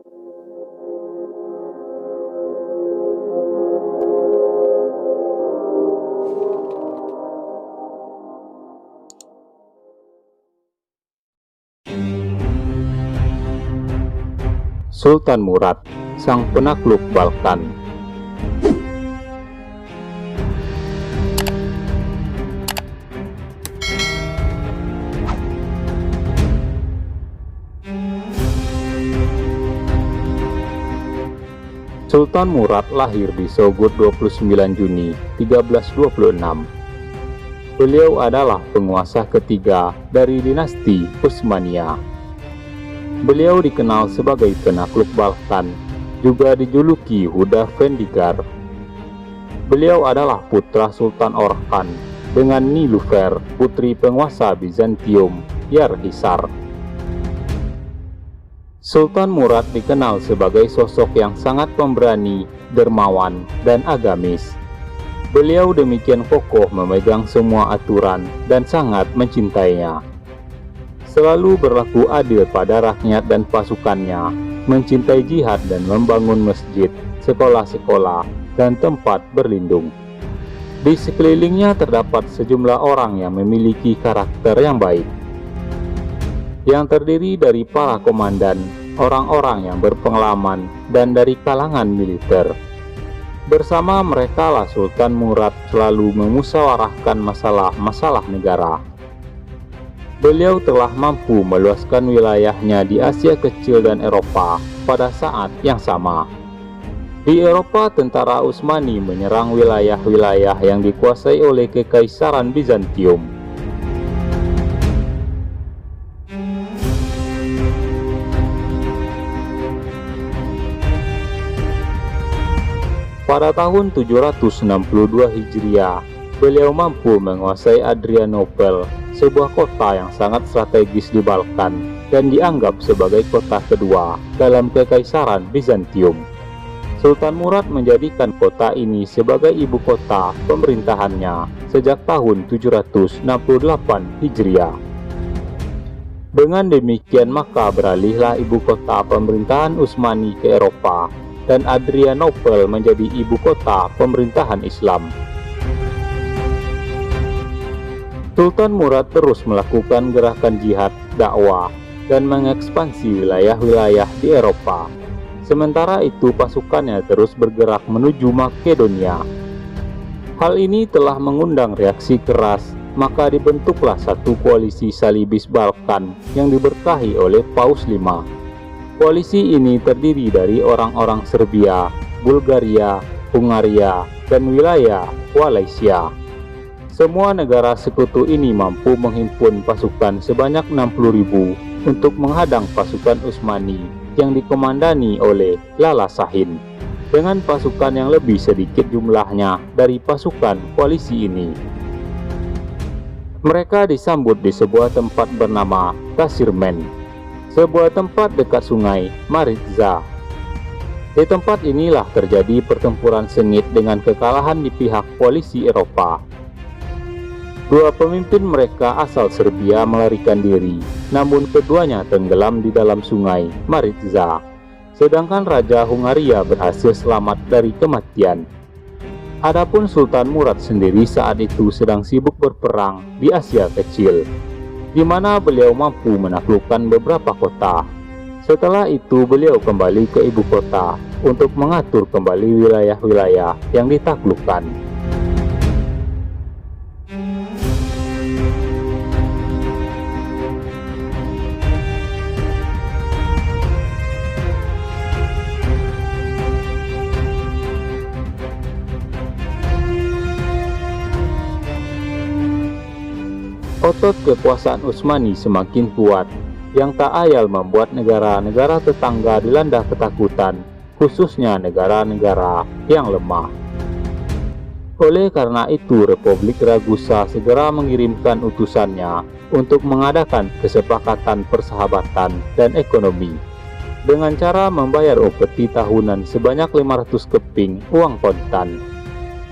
Sultan Murad, sang penakluk Balkan. Sultan Murad lahir di Sogod 29 Juni 1326. Beliau adalah penguasa ketiga dari dinasti Utsmaniyah. Beliau dikenal sebagai penakluk Balkan, juga dijuluki Huda Vendigar. Beliau adalah putra Sultan Orhan dengan Nilufer, putri penguasa Bizantium Yarhisar. Sultan Murad dikenal sebagai sosok yang sangat pemberani, dermawan, dan agamis. Beliau demikian kokoh memegang semua aturan dan sangat mencintainya. Selalu berlaku adil pada rakyat dan pasukannya, mencintai jihad dan membangun masjid, sekolah-sekolah, dan tempat berlindung. Di sekelilingnya terdapat sejumlah orang yang memiliki karakter yang baik, yang terdiri dari para komandan, orang-orang yang berpengalaman, dan dari kalangan militer. Bersama mereka lah Sultan Murad selalu memusyawarahkan masalah-masalah negara. Beliau telah mampu meluaskan wilayahnya di Asia Kecil dan Eropa pada saat yang sama. Di Eropa, tentara Utsmani menyerang wilayah-wilayah yang dikuasai oleh Kekaisaran Bizantium. Pada tahun 762 Hijriah, beliau mampu menguasai Adrianople, sebuah kota yang sangat strategis di Balkan dan dianggap sebagai kota kedua dalam Kekaisaran Bizantium. Sultan Murad menjadikan kota ini sebagai ibu kota pemerintahannya sejak tahun 768 Hijriah. Dengan demikian maka beralihlah ibu kota pemerintahan Utsmani ke Eropa dan Adrianople menjadi ibu kota pemerintahan Islam. Sultan Murad terus melakukan gerakan jihad, dakwah, dan mengekspansi wilayah-wilayah di Eropa. Sementara itu pasukannya terus bergerak menuju Makedonia. Hal ini telah mengundang reaksi keras, maka dibentuklah satu koalisi Salibis Balkan yang diberkahi oleh Paus V. Koalisi ini terdiri dari orang-orang Serbia, Bulgaria, Hungaria, dan wilayah Wallachia. Semua negara sekutu ini mampu menghimpun pasukan sebanyak 60.000 untuk menghadang pasukan Utsmani yang dikomandani oleh Lala Sahin, dengan pasukan yang lebih sedikit jumlahnya dari pasukan koalisi ini. Mereka disambut di sebuah tempat bernama Kasirmen, sebuah tempat dekat sungai Maritza. Di tempat inilah terjadi pertempuran sengit dengan kekalahan di pihak koalisi Eropa. Dua pemimpin mereka asal Serbia melarikan diri, namun keduanya tenggelam di dalam sungai Maritza, sedangkan Raja Hungaria berhasil selamat dari kematian. Adapun Sultan Murad sendiri saat itu sedang sibuk berperang di Asia Kecil, di mana beliau mampu menaklukkan beberapa kota. Setelah itu beliau kembali ke ibu kota untuk mengatur kembali wilayah-wilayah yang ditaklukkan. Otot kekuasaan Utsmani semakin kuat, yang tak ayal membuat negara-negara tetangga dilanda ketakutan, khususnya negara-negara yang lemah. Oleh karena itu, Republik Ragusa segera mengirimkan utusannya untuk mengadakan kesepakatan persahabatan dan ekonomi, dengan cara membayar upeti tahunan sebanyak 500 keping uang kontan.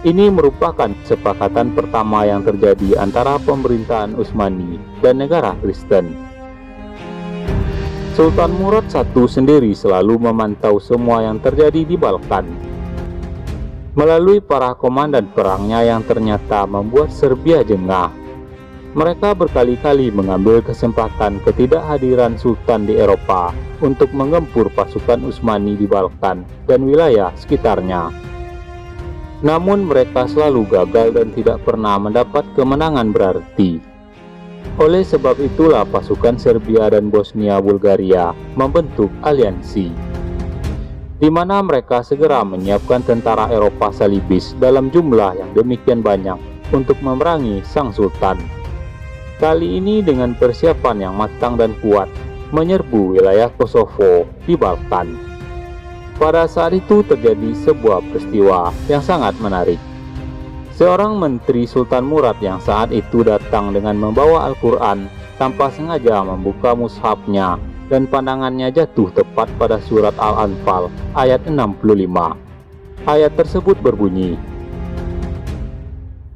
Ini merupakan kesepakatan pertama yang terjadi antara pemerintahan Utsmani dan negara Kristen. Sultan Murad I sendiri selalu memantau semua yang terjadi di Balkan. Melalui para komandan perangnya yang ternyata membuat Serbia jengah, mereka berkali-kali mengambil kesempatan ketidakhadiran Sultan di Eropa untuk menggempur pasukan Utsmani di Balkan dan wilayah sekitarnya. Namun mereka selalu gagal dan tidak pernah mendapat kemenangan berarti. Oleh sebab itulah pasukan Serbia dan Bosnia-Bulgaria membentuk aliansi, di mana mereka segera menyiapkan tentara Eropa Salibis dalam jumlah yang demikian banyak untuk memerangi sang sultan. Kali ini dengan persiapan yang matang dan kuat, menyerbu wilayah Kosovo di Balkan. Pada saat itu terjadi sebuah peristiwa yang sangat menarik. Seorang menteri Sultan Murad yang saat itu datang dengan membawa Al-Quran tanpa sengaja membuka mushafnya dan pandangannya jatuh tepat pada surat Al-Anfal ayat 65. Ayat tersebut berbunyi,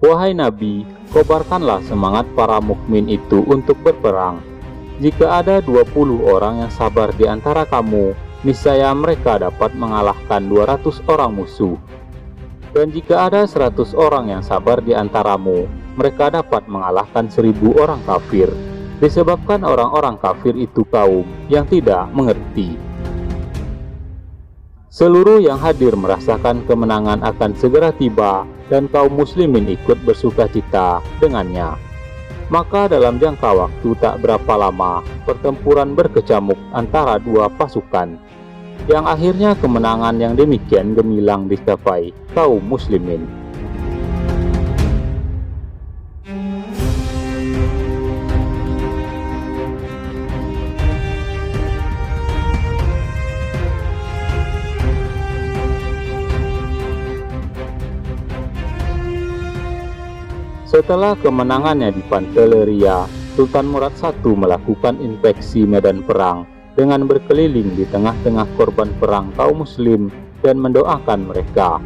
"Wahai Nabi, kobarkanlah semangat para mukmin itu untuk berperang. Jika ada 20 orang yang sabar di antara kamu, niscaya mereka dapat mengalahkan 200 orang musuh. Dan jika ada 100 orang yang sabar di antaramu, mereka dapat mengalahkan 1000 orang kafir, disebabkan orang-orang kafir itu kaum yang tidak mengerti." Seluruh yang hadir merasakan kemenangan akan segera tiba dan kaum muslimin ikut bersukacita dengannya. Maka dalam jangka waktu tak berapa lama, pertempuran berkecamuk antara dua pasukan, yang akhirnya kemenangan yang demikian gemilang dicapai kaum muslimin. Setelah kemenangannya di Pantelleria, Sultan Murad I melakukan inspeksi medan perang dengan berkeliling di tengah-tengah korban perang kaum muslim dan mendoakan mereka.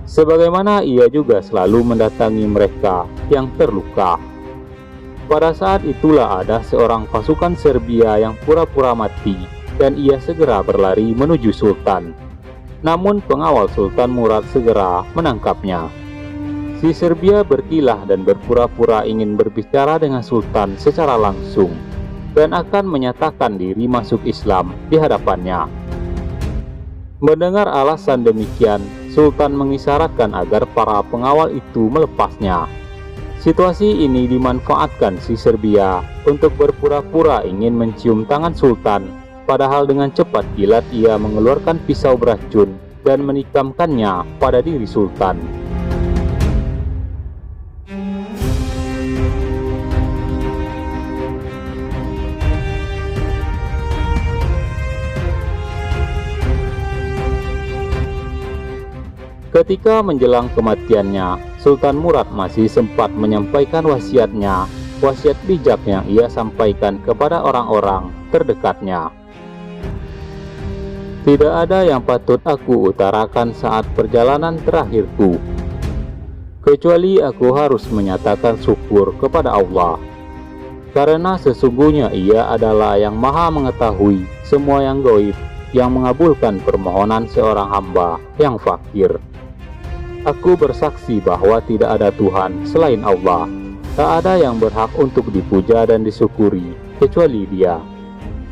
Sebagaimana ia juga selalu mendatangi mereka yang terluka. Pada saat itulah ada seorang pasukan Serbia yang pura-pura mati dan ia segera berlari menuju Sultan. Namun pengawal Sultan Murad segera menangkapnya. Si Serbia berkilah dan berpura-pura ingin berbicara dengan Sultan secara langsung dan akan menyatakan diri masuk Islam di hadapannya. Mendengar alasan demikian, Sultan mengisyaratkan agar para pengawal itu melepasnya. Situasi ini dimanfaatkan si Serbia untuk berpura-pura ingin mencium tangan Sultan, padahal dengan cepat kilat ia mengeluarkan pisau beracun dan menikamkannya pada diri Sultan. Ketika menjelang kematiannya, Sultan Murad masih sempat menyampaikan wasiatnya, wasiat bijak yang ia sampaikan kepada orang-orang terdekatnya. "Tidak ada yang patut aku utarakan saat perjalanan terakhirku, kecuali aku harus menyatakan syukur kepada Allah. Karena sesungguhnya Ia adalah yang maha mengetahui semua yang gaib, yang mengabulkan permohonan seorang hamba yang fakir. Aku bersaksi bahwa tidak ada Tuhan selain Allah. Tak ada yang berhak untuk dipuja dan disyukuri kecuali Dia.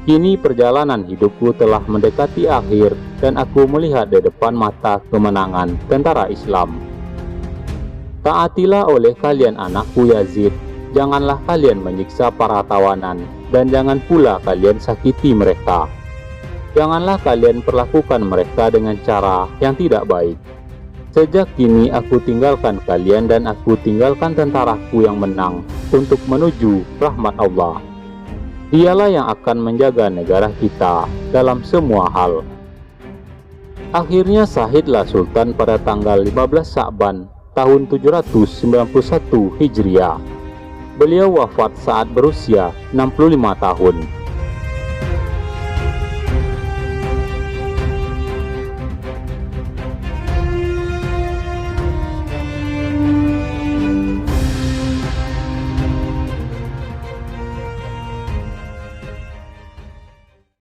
Kini perjalanan hidupku telah mendekati akhir dan aku melihat di depan mata kemenangan tentara Islam. Taatilah oleh kalian anakku Yazid, janganlah kalian menyiksa para tawanan dan jangan pula kalian sakiti mereka. Janganlah kalian perlakukan mereka dengan cara yang tidak baik. Sejak kini aku tinggalkan kalian dan aku tinggalkan tentaraku yang menang untuk menuju rahmat Allah. Dialah yang akan menjaga negara kita dalam semua hal." Akhirnya sahidlah Sultan pada tanggal 15 Sa'ban tahun 791 Hijriah. Beliau wafat saat berusia 65 tahun.